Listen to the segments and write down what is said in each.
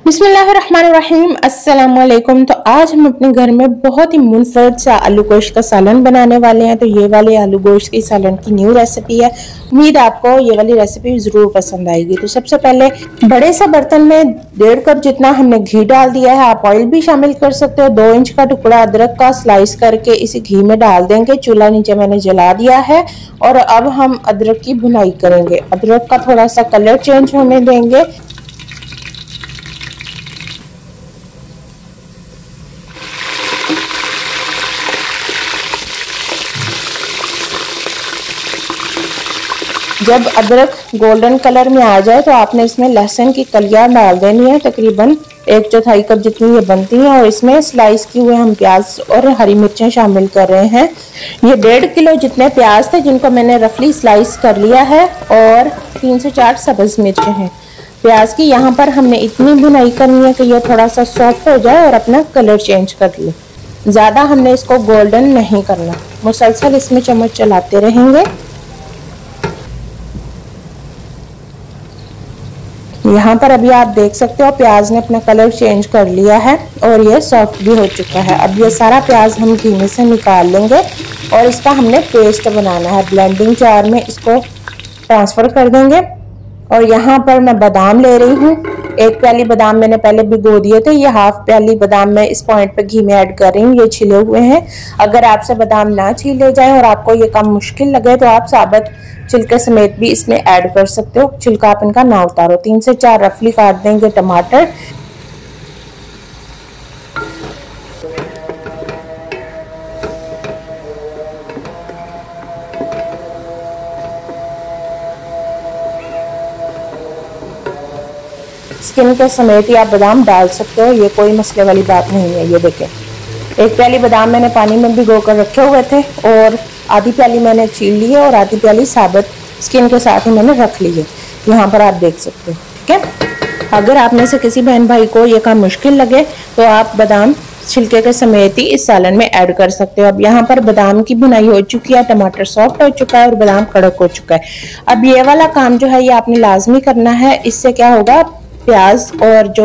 बिस्मिल्लाहिर्रहमानिर्रहीम अस्सलाम वालेकुम। तो आज हम अपने घर में बहुत ही मुनफरद सा आलू गोश्त का सालन बनाने वाले हैं। तो ये वाले आलू गोश्त की सालन की न्यू रेसिपी है। उम्मीद आपको ये वाली रेसिपी ज़रूर पसंद आएगी। तो सबसे पहले बड़े सा बर्तन में 1.5 कप जितना हमने घी डाल दिया है। आप ऑयल भी शामिल कर सकते हो। 2 इंच का टुकड़ा अदरक का स्लाइस करके इसी घी में डाल देंगे। चूल्हा नीचे मैंने जला दिया है और अब हम अदरक की भुनाई करेंगे। अदरक का थोड़ा सा कलर चेंज होने देंगे। जब अदरक गोल्डन कलर में आ जाए तो आपने इसमें लहसुन की कलियां डाल देनी है। तकरीबन 1/4 कप जितनी ये बनती है। और इसमें स्लाइस किए हुए हम प्याज और हरी मिर्चें शामिल कर रहे हैं। ये 1.5 किलो जितने प्याज थे जिनको मैंने रफली स्लाइस कर लिया है और 3 से 4 सब्ज मिर्चें हैं। प्याज की यहाँ पर हमने इतनी भुनाई करनी है कि ये थोड़ा सा सॉफ्ट हो जाए और अपना कलर चेंज कर ले। ज़्यादा हमने इसको गोल्डन नहीं करना। मुसलसल इसमें चम्मच चलाते रहेंगे। यहाँ पर अभी आप देख सकते हो प्याज ने अपना कलर चेंज कर लिया है और ये सॉफ्ट भी हो चुका है। अब ये सारा प्याज हम घी में से निकाल लेंगे और इसका हमने पेस्ट बनाना है। ब्लेंडिंग जार में इसको ट्रांसफ़र कर देंगे। और यहाँ पर मैं बादाम ले रही हूँ। 1 प्याली बादाम मैंने पहले भिगो दिए थे। ये 1/2 प्याली बादाम मैं इस पॉइंट पे घी में ऐड कर रही हूँ। ये छिले हुए हैं। अगर आपसे बादाम ना छीले जाए और आपको ये काम मुश्किल लगे तो आप साबुत छिलके समेत भी इसमें ऐड कर सकते हो। छिलका आप इनका ना उतारो। 3 से 4 रफली काट देंगे टमाटर। स्किन के समेत ही आप बादाम डाल सकते हो। ये कोई मसले वाली बात नहीं है। ये देखें 1 प्याली बादाम मैंने पानी में भिगो कर रखे हुए थे और आधी प्याली मैंने छील ली है और आधी प्याली साबुत स्किन के साथ ही मैंने रख ली है। यहाँ पर आप देख सकते हो। ठीक है। अगर आप में से किसी बहन भाई को ये काम मुश्किल लगे तो आप बादाम छिलके के समेत ही इस सालन में ऐड कर सकते हो। अब यहाँ पर बादाम की भुनाई हो चुकी है, टमाटर सॉफ्ट हो चुका है और बादाम कड़क हो चुका है। अब ये वाला काम जो है ये आपने लाजमी करना है। इससे क्या होगा, प्याज और जो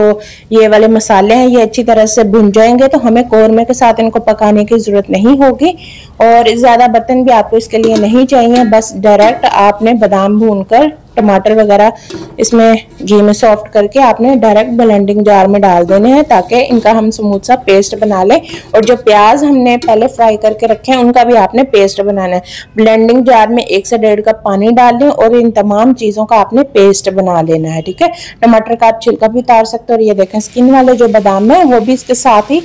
ये वाले मसाले हैं ये अच्छी तरह से भुन जाएंगे तो हमें कौरमे के साथ इनको पकाने की जरूरत नहीं होगी। और ज़्यादा बर्तन भी आपको इसके लिए नहीं चाहिए। बस डायरेक्ट आपने बादाम भूनकर टमाटर वगैरह इसमें घी में सॉफ्ट करके आपने डायरेक्ट ब्लेंडिंग जार में डाल देने हैं ताकि इनका हम स्मूथ सा पेस्ट बना लें। और जो प्याज हमने पहले फ्राई करके रखे हैं उनका भी आपने पेस्ट बनाना है। ब्लेंडिंग जार में 1 से 1.5 कप पानी डाल लें और इन तमाम चीज़ों का आपने पेस्ट बना लेना है। ठीक है। टमाटर का आप छिलका भी उतार सकते हो। और ये देखें स्किन वाले जो बादाम है वो भी इसके साथ ही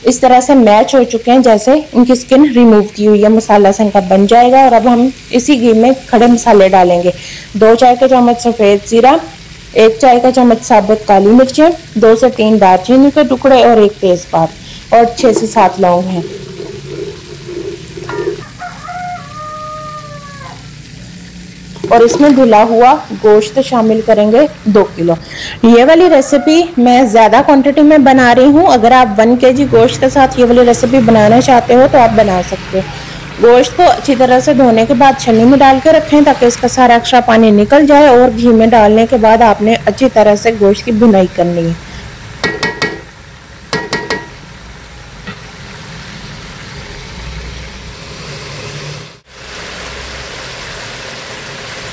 इस तरह से मैच हो चुके हैं जैसे इनकी स्किन रिमूव की हुई है। मसाला से इनका बन जाएगा। और अब हम इसी घी में खड़े मसाले डालेंगे। 2 चाय के चम्मच सफ़ेद जीरा, 1 चाय का चम्मच साबुत काली मिर्चें, 2 से 3 दालचीनी के टुकड़े और 1 तेजपात और 6 से 7 लौंग हैं। और इसमें धुला हुआ गोश्त शामिल करेंगे 2 किलो। ये वाली रेसिपी मैं ज़्यादा क्वांटिटी में बना रही हूँ। अगर आप 1 kg गोश्त के साथ ये वाली रेसिपी बनाना चाहते हो तो आप बना सकते हो। गोश्त को अच्छी तरह से धोने के बाद छन्नी में डाल के रखें ताकि इसका सारा एक्स्ट्रा पानी निकल जाए। और घी में डालने के बाद आपने अच्छी तरह से गोश्त की भुनाई करनी है।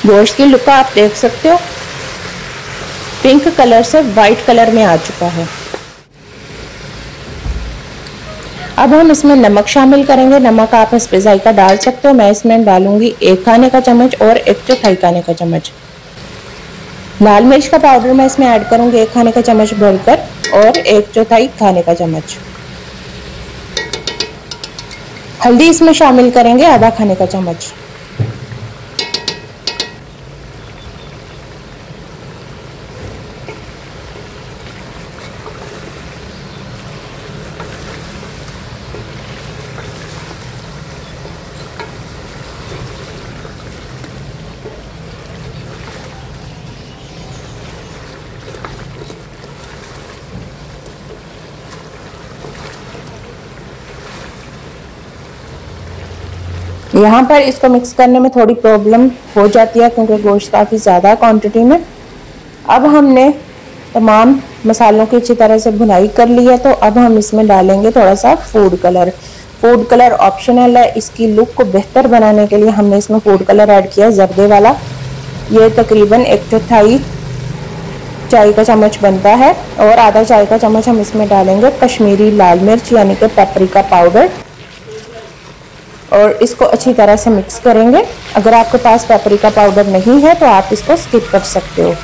गोश्त की लुक आप देख सकते हो, पिंक कलर से वाइट कलर में आ चुका है। अब हम इसमें नमक शामिल करेंगे। नमक आप इस जायका डाल सकते हो। मैं इसमें डालूंगी 1 खाने का चम्मच और 1/4 खाने का चम्मच। लाल मिर्च का पाउडर मैं इसमें ऐड करूंगी 1 खाने का चम्मच भरकर और 1/4 खाने का चम्मच। हल्दी इसमें शामिल करेंगे आधा खाने का चम्मच। यहाँ पर इसको मिक्स करने में थोड़ी प्रॉब्लम हो जाती है क्योंकि गोश्त काफ़ी ज़्यादा क्वांटिटी में। अब हमने तमाम मसालों की अच्छी तरह से भुनाई कर ली है। तो अब हम इसमें डालेंगे थोड़ा सा food colour. Food colour optional है, इसकी लुक को बेहतर बनाने के लिए हमने इसमें फूड कलर ऐड किया जर्दे वाला। ये तकरीबन 1/4 चाय का चम्मच बनता है। और आधा चाय का चम्मच हम इसमें डालेंगे कश्मीरी लाल मिर्च यानी कि पेपरिका पाउडर, और इसको अच्छी तरह से मिक्स करेंगे। अगर आपके पास पेपरिका पाउडर नहीं है तो आप इसको स्किप कर सकते हो।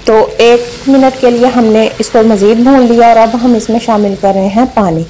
तो 1 मिनट के लिए हमने इसको मज़ीद भून लिया और अब हम इसमें शामिल कर रहे हैं पानी।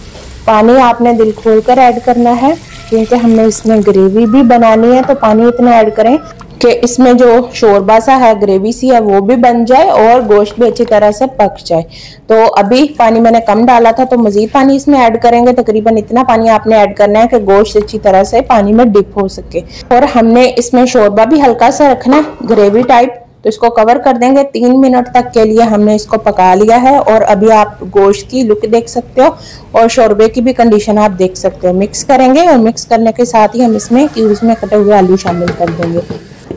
पानी आपने दिल खोल कर ऐड करना है क्योंकि हमने इसमें ग्रेवी भी बनानी है। तो पानी इतना ऐड करें कि इसमें जो शोरबा सा है, ग्रेवी सी है, वो भी बन जाए और गोश्त भी अच्छी तरह से पक जाए। तो अभी पानी मैंने कम डाला था तो मज़ीद पानी इसमें ऐड करेंगे। तकरीबन इतना पानी आपने ऐड करना है कि गोश्त अच्छी तरह से पानी में डिप हो सके। और हमने इसमें शोरबा भी हल्का सा रखना है, ग्रेवी टाइप। तो इसको कवर कर देंगे। 3 मिनट तक के लिए हमने इसको पका लिया है। और अभी आप गोश्त की लुक देख सकते हो और शोरबे की भी कंडीशन आप देख सकते हो। मिक्स करेंगे और मिक्स करने के साथ ही हम इसमें क्यूब्स में कटे हुए आलू शामिल कर देंगे।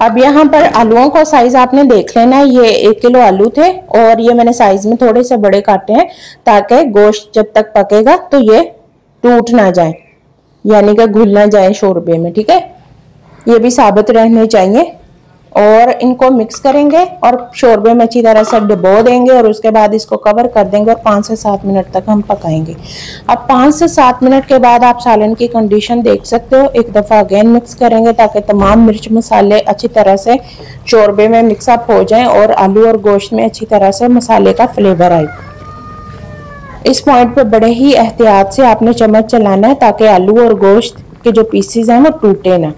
अब यहाँ पर आलूओं का साइज आपने देख लेना है। ये 1 किलो आलू थे और ये मैंने साइज में थोड़े से बड़े काटे हैं ताकि गोश्त जब तक पकेगा तो ये टूट ना जाए, यानी कि घुल ना जाए शोरबे में। ठीक है, ये भी साबुत रहने चाहिए। और इनको मिक्स करेंगे और शोरबे में अच्छी तरह से डुबो देंगे और उसके बाद इसको कवर कर देंगे और 5 से 7 मिनट तक हम पकाएंगे। अब 5 से 7 मिनट के बाद आप सालन की कंडीशन देख सकते हो। एक दफ़ा अगेन मिक्स करेंगे ताकि तमाम मिर्च मसाले अच्छी तरह से शोरबे में मिक्सअप हो जाएं और आलू और गोश्त में अच्छी तरह से मसाले का फ्लेवर आए। इस पॉइंट पे बड़े ही एहतियात से आपने चम्मच चलाना है ताकि आलू और गोश्त के जो पीसेज हैं वो टूटे ना।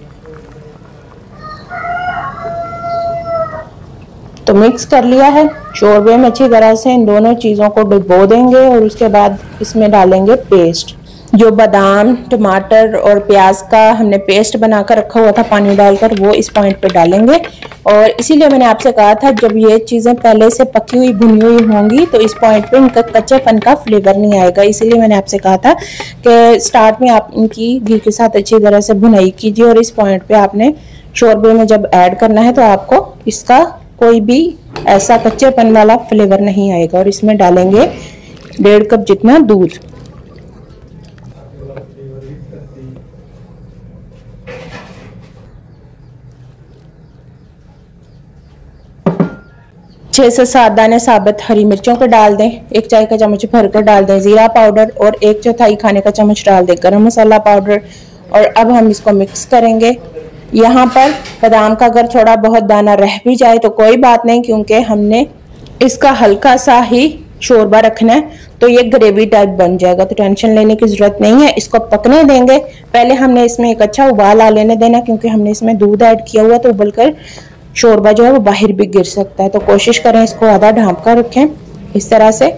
तो मिक्स कर लिया है। शोरबे में अच्छी तरह से इन दोनों चीज़ों को डुबो देंगे और उसके बाद इसमें डालेंगे पेस्ट। जो बादाम, टमाटर और प्याज का हमने पेस्ट बनाकर रखा हुआ था पानी डालकर, वो इस पॉइंट पे डालेंगे। और इसीलिए मैंने आपसे कहा था जब ये चीज़ें पहले से पकी हुई भुनी हुई होंगी तो इस पॉइंट पे इनका कच्चेपन का फ्लेवर नहीं आएगा। इसीलिए मैंने आपसे कहा था कि स्टार्ट में आप इनकी घी के साथ अच्छी तरह से भुनाई कीजिए और इस पॉइंट पे आपने शोरबे में जब ऐड करना है तो आपको इसका कोई भी ऐसा कच्चेपन वाला फ्लेवर नहीं आएगा। और इसमें डालेंगे 1.5 कप जितना दूध। छह से 7 दाने साबुत हरी मिर्चों के डाल दें। 1 चाय का चम्मच भरकर डाल दें जीरा पाउडर और 1/4 खाने का चम्मच डाल दें गरम मसाला पाउडर। और अब हम इसको मिक्स करेंगे। यहाँ पर बादाम का अगर थोड़ा बहुत दाना रह भी जाए तो कोई बात नहीं, क्योंकि हमने इसका हल्का सा ही शोरबा रखना है तो ये ग्रेवी टाइप बन जाएगा। तो टेंशन लेने की जरूरत नहीं है, इसको पकने देंगे। पहले हमने इसमें एक अच्छा उबाल आ लेने देना क्योंकि हमने इसमें दूध ऐड किया हुआ तो उबलकर शोरबा जो है वो बाहर भी गिर सकता है। तो कोशिश करें इसको आधा ढाँप कर रखें इस तरह से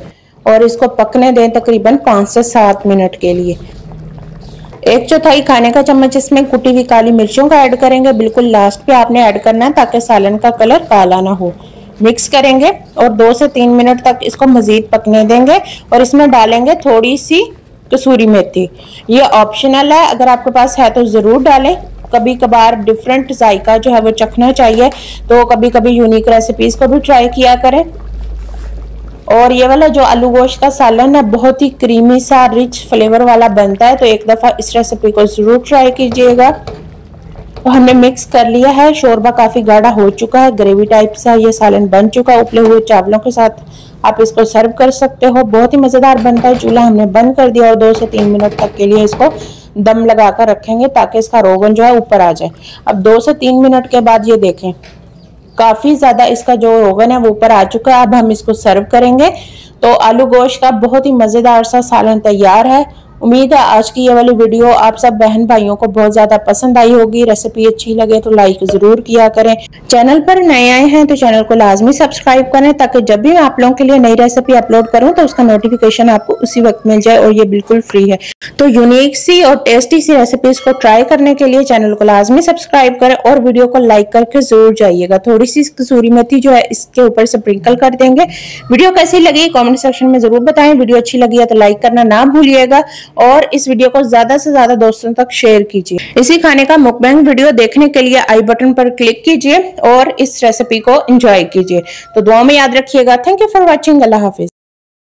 और इसको पकने दें तकरीबन 5 से 7 मिनट के लिए। 1/4 खाने का चम्मच इसमें कुटी हुई काली मिर्चों का ऐड करेंगे। बिल्कुल लास्ट पे आपने ऐड करना है ताकि सालन का कलर काला ना हो। मिक्स करेंगे और 2 से 3 मिनट तक इसको मजीद पकने देंगे और इसमें डालेंगे थोड़ी सी कसूरी मेथी। ये ऑप्शनल है, अगर आपके पास है तो जरूर डालें। कभी कभार डिफरेंट जायका जो है वो चखना चाहिए, तो कभी कभी यूनिक रेसिपीज को भी ट्राई किया करें। और ये वाला जो आलू गोश्त का सालन है बहुत ही क्रीमी सा रिच फ्लेवर वाला बनता है, तो एक दफ़ा इस रेसिपी को ज़रूर ट्राई कीजिएगा। तो हमने मिक्स कर लिया है। शोरबा काफ़ी गाढ़ा हो चुका है, ग्रेवी टाइप सा ये सालन बन चुका है। उबले हुए चावलों के साथ आप इसको सर्व कर सकते हो, बहुत ही मज़ेदार बनता है। चूल्हा हमने बंद कर दिया और 2 से 3 मिनट तक के लिए इसको दम लगा कर रखेंगे ताकि इसका रोगन जो है ऊपर आ जाए। अब 2 से 3 मिनट के बाद ये देखें काफ़ी ज़्यादा इसका जो रोगन है वो ऊपर आ चुका है। अब हम इसको सर्व करेंगे। तो आलू गोश्त का बहुत ही मज़ेदार सा सालन तैयार है। उम्मीद है आज की ये वाली वीडियो आप सब बहन भाइयों को बहुत ज़्यादा पसंद आई होगी। रेसिपी अच्छी लगे तो लाइक ज़रूर किया करें। चैनल पर नए आए हैं तो चैनल को लाजमी सब्सक्राइब करें ताकि जब भी मैं आप लोगों के लिए नई रेसिपी अपलोड करूं तो उसका नोटिफिकेशन आपको उसी वक्त मिल जाए और ये बिल्कुल फ्री है। तो यूनिक सी और टेस्टी सी रेसिपीज को ट्राई करने के लिए चैनल को लाजमी सब्सक्राइब करें और वीडियो को लाइक करके जरूर जाइएगा। थोड़ी सी कसूरी मेथी जो है इसके ऊपर स्प्रिंकल कर देंगे। वीडियो कैसी लगी कमेंट सेक्शन में जरूर बताएं। वीडियो अच्छी लगी है तो लाइक करना ना भूलिएगा और इस वीडियो को ज्यादा से ज्यादा दोस्तों तक शेयर कीजिए। इसी खाने का मुकबैंग वीडियो देखने के लिए आई बटन पर क्लिक कीजिए और इस रेसिपी को एंजॉय कीजिए। तो दुआ में याद रखिएगा। Thank you for watching. Allah Hafiz.